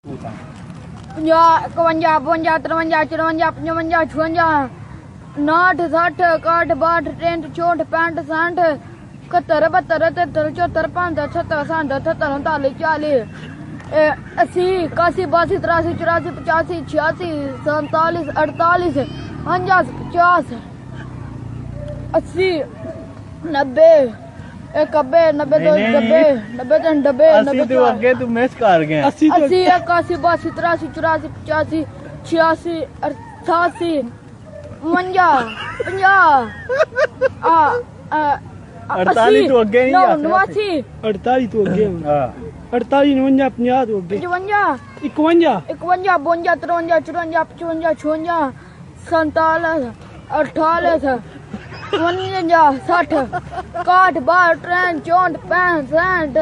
50 51 52 53 54 55 56 59 60 61 62 63 64 65 71 72 73 74 75 76 77 78 80 81 82 83 84 85 86 87 48 49 50 90 एक अब्बे 90 दो डब्बे 90 तीन डब्बे 90 तू अगे तू मिस कर गया 80 81 82 83 84 85 86 88 49 48 तो अगे नहीं जा 89 48 तो अगे हां 48 49 50 तो अगे 55 51 51 52 53 54 55 56 57 58 59 60 61 62 63 64 65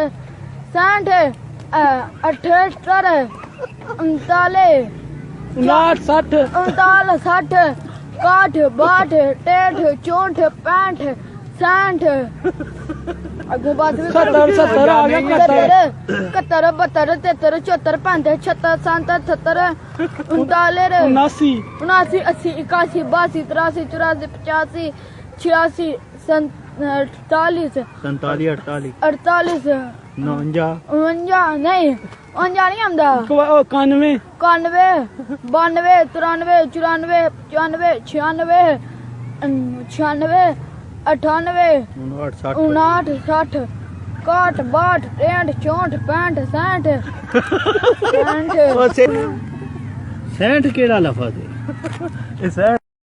68 69 60 69 60 61 62 63 64 65 अगो बात भी 70 आ गया 71 72 73 74 75 76 77 79 79 79 80 81 82 83 84 85 86 47 47 48 48 49 49 नहीं 49 नहीं आंदा 91 91 92 93 94 95 96 96 98 59 60 61 62 63 64 65 66 सेंट केड़ा लफज है